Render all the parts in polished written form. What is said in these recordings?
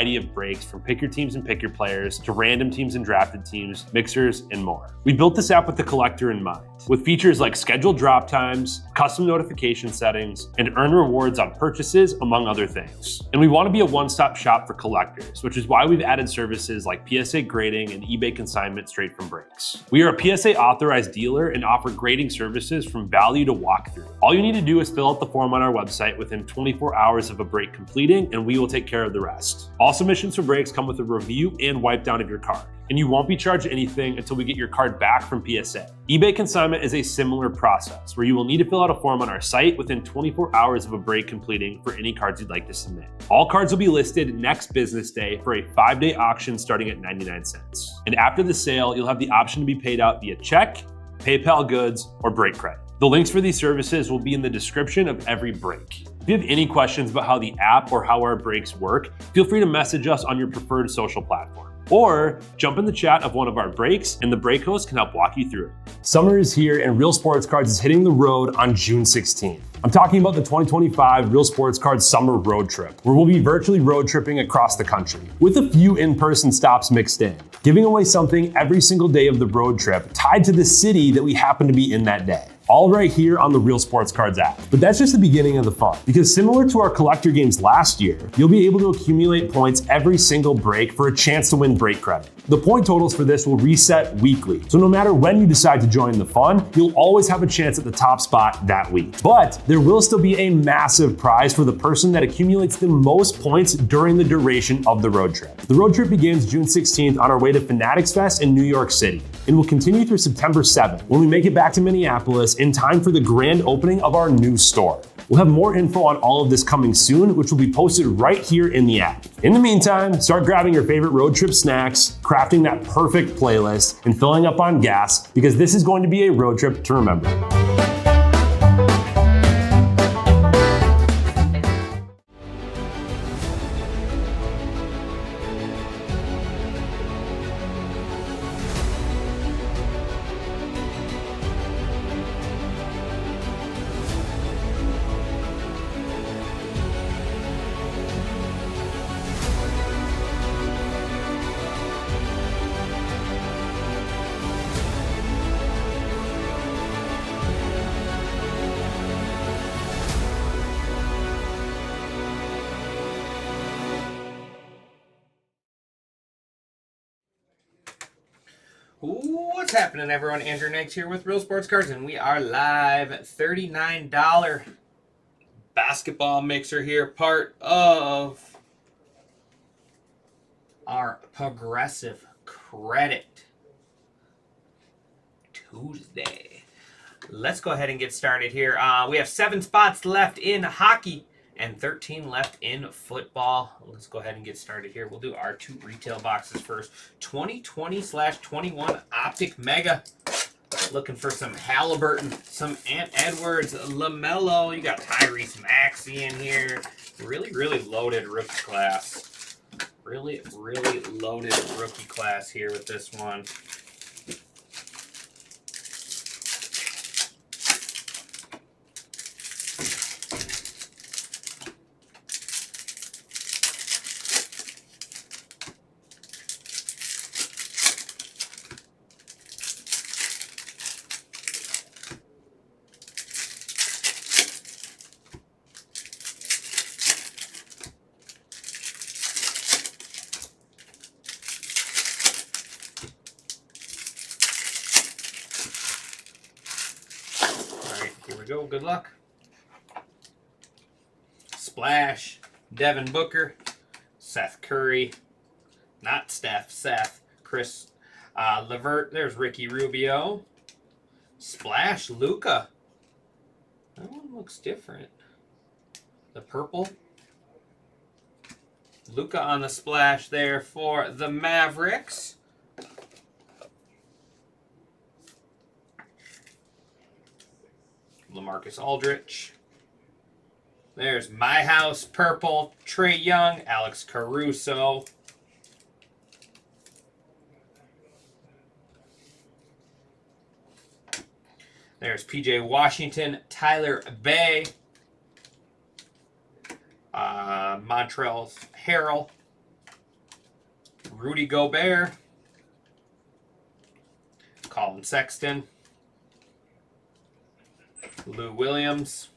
variety of breaks from pick your teams and pick your players to random teams and drafted teams, mixers, and more. We built this app with the collector in mind, with features like scheduled drop times, custom notification settings, and earn rewards on purchases, among other things. And we want to be a one-stop shop for collectors, which is why we've added services like PSA grading and eBay consignment straight from breaks. We are a PSA authorized dealer and offer grading services from value to walkthrough. All you need to do is fill out the form on our website within 24 hours of a break completing, and we will take care of the rest. All submissions for breaks come with a review and wipe down of your card, and you won't be charged anything until we get your card back from PSA. eBay consignment is a similar process where you will need to fill out a form on our site within 24 hours of a break completing for any cards you'd like to submit. All cards will be listed next business day for a 5-day auction starting at 99 cents. And after the sale, you'll have the option to be paid out via check, PayPal goods, or break credit. The links for these services will be in the description of every break. If you have any questions about how the app or how our breaks work, feel free to message us on your preferred social platform. Or jump in the chat of one of our breaks and the break host can help walk you through it. Summer is here and Real Sports Cards is hitting the road on June 16th. I'm talking about the 2025 Real Sports Cards Summer Road Trip, where we'll be virtually road tripping across the country, with a few in-person stops mixed in, giving away something every single day of the road trip tied to the city that we happen to be in that day. All right here on the Real Sports Cards app. But that's just the beginning of the fun, because similar to our collector games last year, you'll be able to accumulate points every single break for a chance to win break credit. The point totals for this will reset weekly, so no matter when you decide to join the fun, you'll always have a chance at the top spot that week. But there will still be a massive prize for the person that accumulates the most points during the duration of the road trip. The road trip begins June 16th on our way to Fanatics Fest in New York City, and will continue through September 7th when we make it back to Minneapolis in time for the grand opening of our new store. We'll have more info on all of this coming soon, which will be posted right here in the app. In the meantime, start grabbing your favorite road trip snacks, crafting that perfect playlist, and filling up on gas, because this is going to be a road trip to remember. What's happening, everyone? Andrew Nags here with Real Sports Cards, and we are live. $39 basketball mixer here, part of our Progressive Credit Tuesday. Let's go ahead and get started here. We have 7 spots left in hockey and 13 left in football. Let's go ahead and get started here. We'll do our 2 retail boxes first. 2020/21 Optic Mega. Looking for some Halliburton, some Ant Edwards, LaMelo. You got Tyrese Maxey in here. Really loaded rookie class. Really loaded rookie class here with this one. Go. Good luck. Splash. Devin Booker. Seth Curry. Not Steph. Seth. Chris Levert. There's Ricky Rubio. Splash. Luka. That one looks different. The purple. Luka on the splash there for the Mavericks. LaMarcus Aldridge. There's My House, purple, Trae Young, Alex Caruso. There's PJ Washington, Tyler Bay, Montrezl Harrell, Rudy Gobert, Colin Sexton, Lou Williams,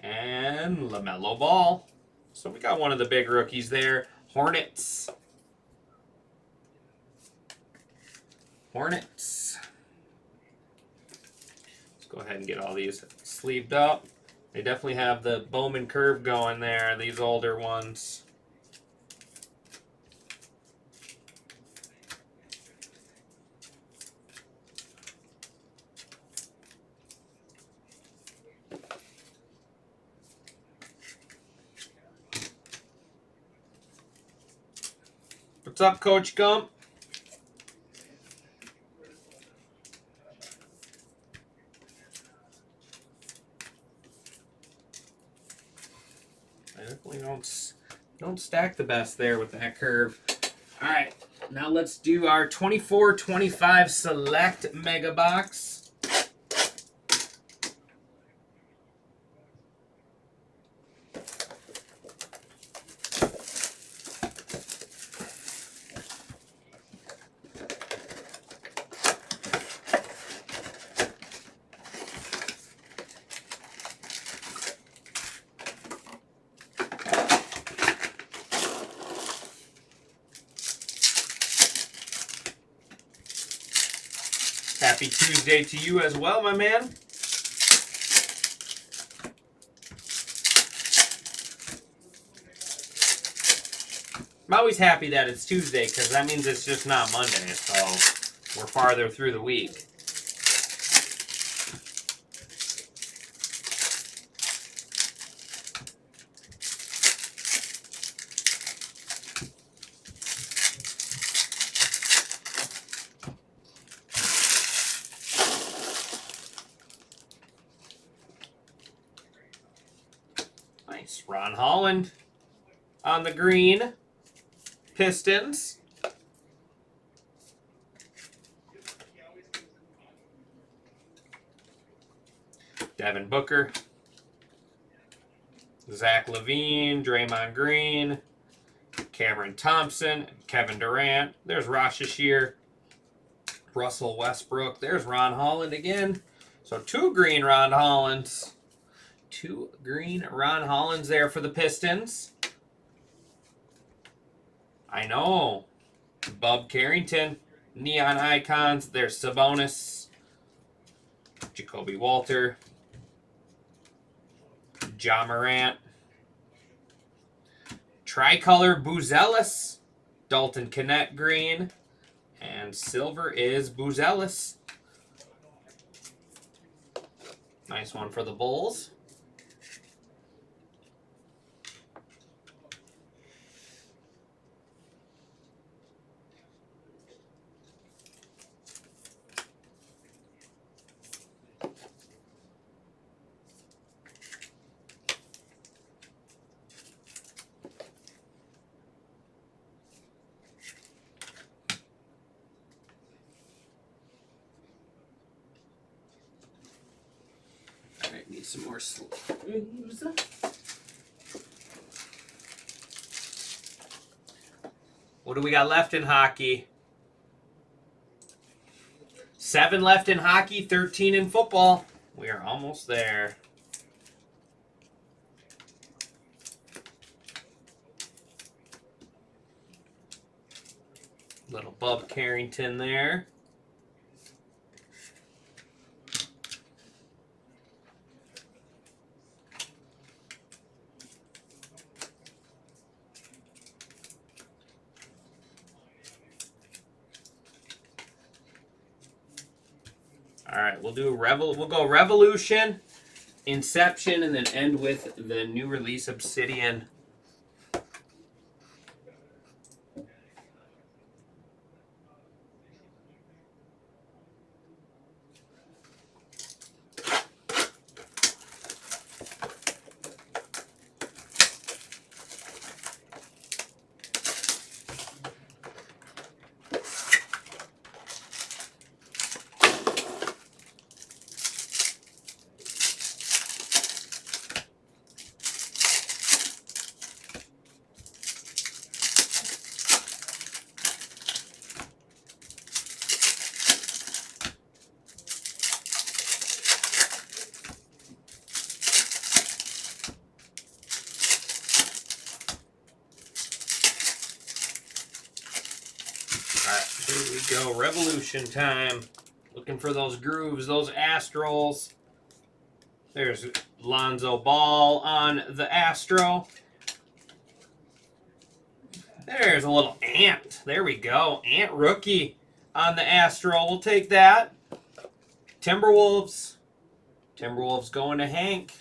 and LaMelo Ball. So we got one of the big rookies there. Hornets. Let's go ahead and get all these sleeved up. They definitely have the Bowman curve going there, these older ones. What's up, Coach Gump? I definitely don't stack the best there with that curve. All right, now let's do our 24-25 Select Mega Box. Happy Tuesday to you as well, my man. I'm always happy that it's Tuesday because that means it's just not Monday, so we're farther through the week. Nice. Ron Holland on the green. Pistons. Devin Booker. Zach LaVine. Draymond Green. Cameron Thompson. Kevin Durant. There's Rosh Hashir. Russell Westbrook. There's Ron Holland again. So 2 green Ron Hollands. 2 green Ron Hollands there for the Pistons. I know. Bub Carrington. Neon Icons. There's Sabonis. Jacoby Walter. Ja Morant. Tricolor Buzelis. Dalton Kennett green. And silver is Buzelis. Nice one for the Bulls. Need some more sleeves. What do we got left in hockey? 7 left in hockey, 13 in football. We are almost there. Little Bub Carrington there. All right, we'll go Revolution, Inception, and then end with the new release Obsidian. right, here we go. Revolution time. Looking for those grooves, those Astrals. There's Lonzo Ball on the Astro. There's a little Ant. There we go. Ant rookie on the Astro. We'll take that. Timberwolves. Timberwolves going to Hank.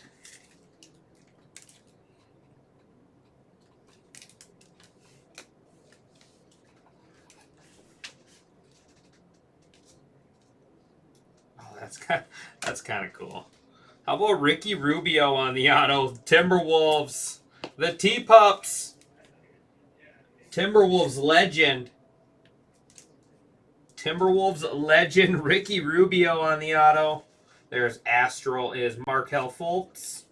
Oh, that's kind of cool. How about Ricky Rubio on the auto? Timberwolves. The T-Pups. Timberwolves legend. Timberwolves legend Ricky Rubio on the auto. There's Astral is Markelle Fultz.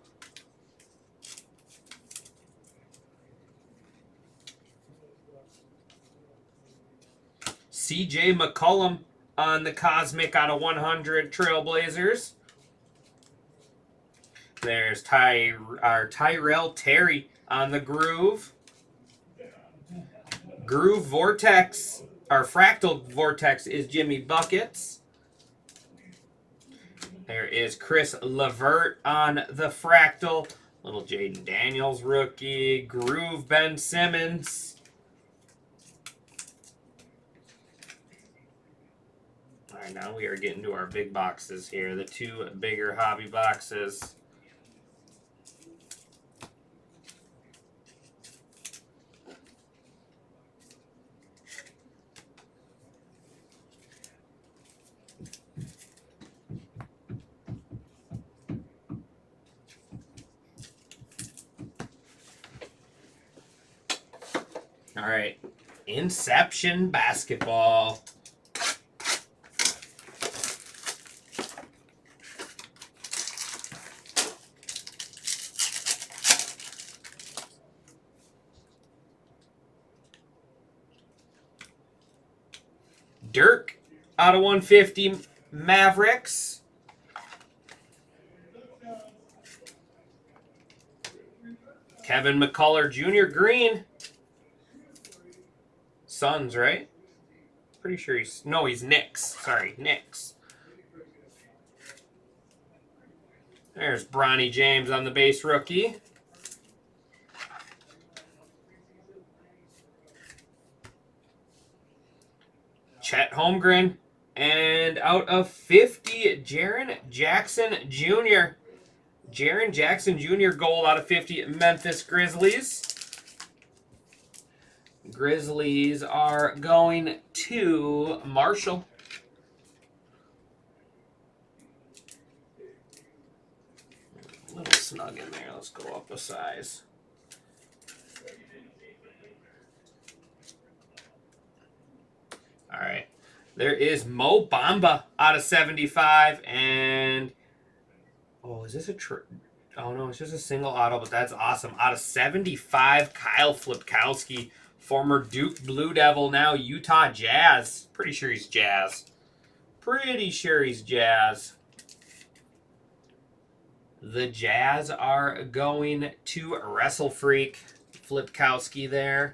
CJ McCollum on the Cosmic out of 100 Trailblazers. There's Tyrell Terry on the Groove. Groove Vortex, our Fractal Vortex is Jimmy Buckets. There is Chris Levert on the Fractal. Little Jaden Daniels rookie. Groove Ben Simmons. All right, now we are getting to our big boxes here. The two bigger hobby boxes. All right, Inception Basketball. Dirk out of 150 Mavericks. Kevin McCullough Jr. Green. Suns, right? Pretty sure he's Knicks. Sorry, Knicks. There's Bronny James on the base rookie. Chet Holmgren. And out of 50, Jaren Jackson Jr. Jaren Jackson Jr. gold out of 50, Memphis Grizzlies. Grizzlies are going to Marshall. A little snug in there. Let's go up a size. All right. There is Mo Bamba out of 75. And, oh, is this a oh, no, it's just a single auto, but that's awesome. Out of 75, Kyle Flipkowski. Former Duke Blue Devil, now Utah Jazz. Pretty sure he's Jazz. Pretty sure he's Jazz. The Jazz are going to Wrestle Freak. Flipkowski there.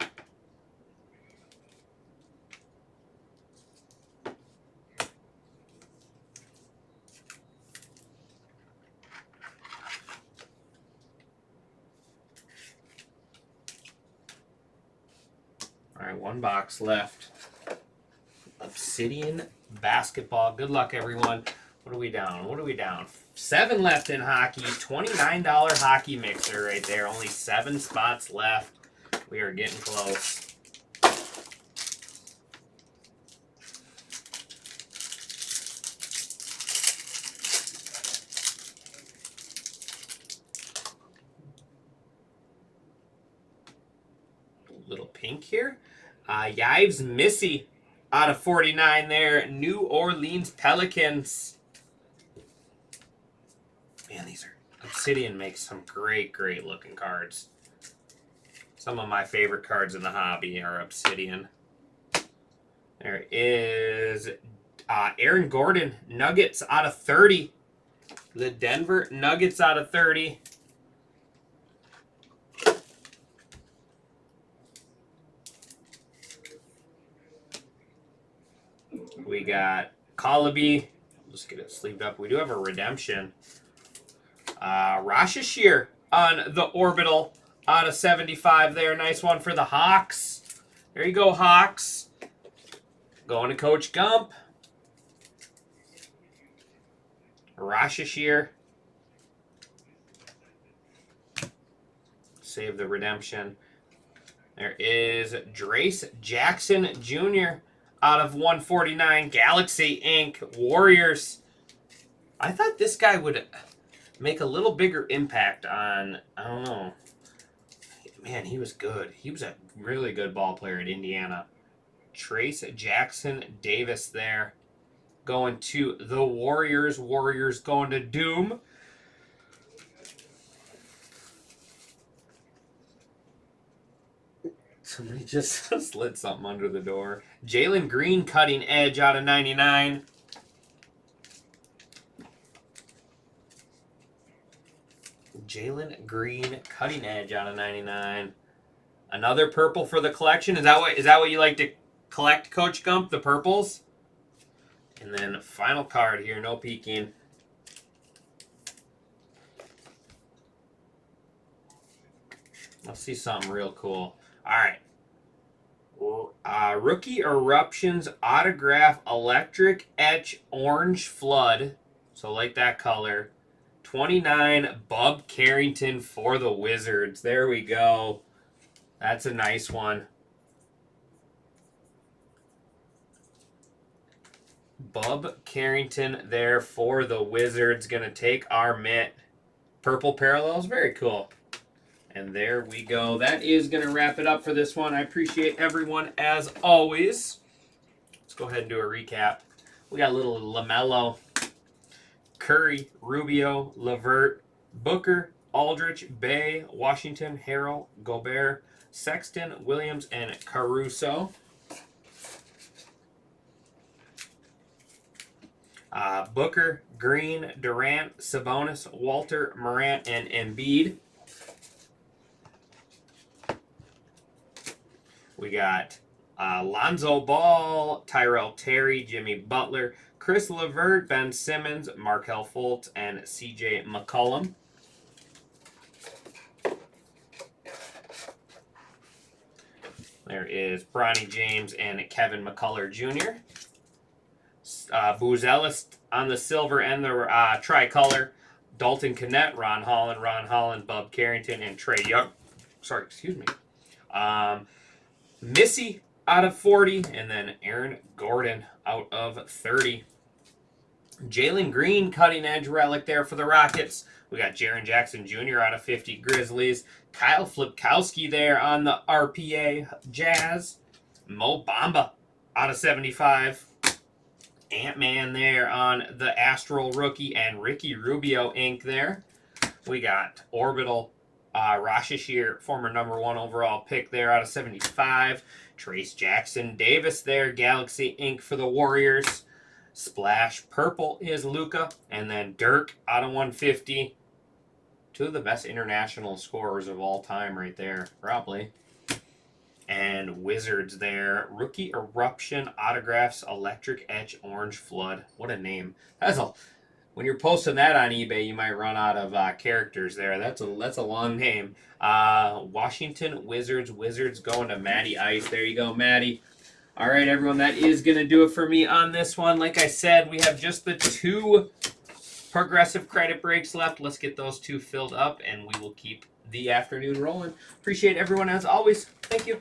All right, one box left. Obsidian Basketball. Good luck, everyone. What are we down? What are we down? 7 left in hockey. $29 hockey mixer right there. Only 7 spots left. We are getting close. Little pink here. Yves Missy out of 49 there. New Orleans Pelicans. Man, these are... Obsidian makes some great looking cards. Some of my favorite cards in the hobby are Obsidian. There is Aaron Gordon, Nuggets out of 30. The Denver Nuggets out of 30. We got Calabi. Just get it sleeved up. We do have a redemption. Rashashir on the Orbital out of 75 there. Nice one for the Hawks. There you go, Hawks. Going to Coach Gump. Rashashir. Save the redemption. There is Drace Jackson Jr. out of 149. Galaxy Inc. Warriors. I thought this guy would make a little bigger impact on, I don't know. Man, he was good. He was a really good ball player at Indiana. Trace Jackson Davis there. Going to the Warriors. Warriors going to Doom. Somebody just slid something under the door. Jalen Green cutting edge out of 99. Jalen Green cutting edge out of 99. Another purple for the collection. Is that what you like to collect, Coach Gump? The purples? And then final card here, no peeking. Let's see something real cool. All right. Rookie Eruptions Autograph Electric Etch Orange Flood. So like that color. 29 Bub Carrington for the Wizards. There we go. That's a nice one. Bub Carrington there for the Wizards. Going to take our mitt. Purple parallels. Very cool. And there we go. That is going to wrap it up for this one. I appreciate everyone as always. Let's go ahead and do a recap. We got a little LaMelo, Curry, Rubio, LeVert, Booker, Aldridge, Bay, Washington, Harrell, Gobert, Sexton, Williams, and Caruso. Booker, Green, Durant, Sabonis, Walter, Morant, and Embiid. We got Lonzo Ball, Tyrell Terry, Jimmy Butler, Chris LeVert, Ben Simmons, Markelle Fultz, and CJ McCollum. There is Bronny James and Kevin McCullough Jr. Boozelis on the silver and the tricolor. Dalton Connett, Ron Holland, Bub Carrington, and Trae Young. Sorry, excuse me. Missy out of 40, and then Aaron Gordon out of 30. Jalen Green cutting edge relic there for the Rockets. We got Jaren Jackson Jr. out of 50 Grizzlies. Kyle Flipkowski there on the RPA Jazz. Mo Bamba out of 75. Ant-Man there on the Astral rookie, and Ricky Rubio Inc. there. We got Orbital Rashashir, former #1 overall pick there out of 75. Trace Jackson Davis there, Galaxy Inc. for the Warriors. Splash purple is Luka, and then Dirk out of 150. Two of the best international scorers of all time right there, probably. And Wizards there, Rookie Eruption Autographs Electric Etch Orange Flood. What a name. When you're posting that on eBay, you might run out of characters there. That's a long name. Washington Wizards going to Matty Ice. There you go, Matty. All right, everyone, that is going to do it for me on this one. Like I said, we have just the 2 progressive credit breaks left. Let's get those 2 filled up, and we will keep the afternoon rolling. Appreciate everyone as always. Thank you.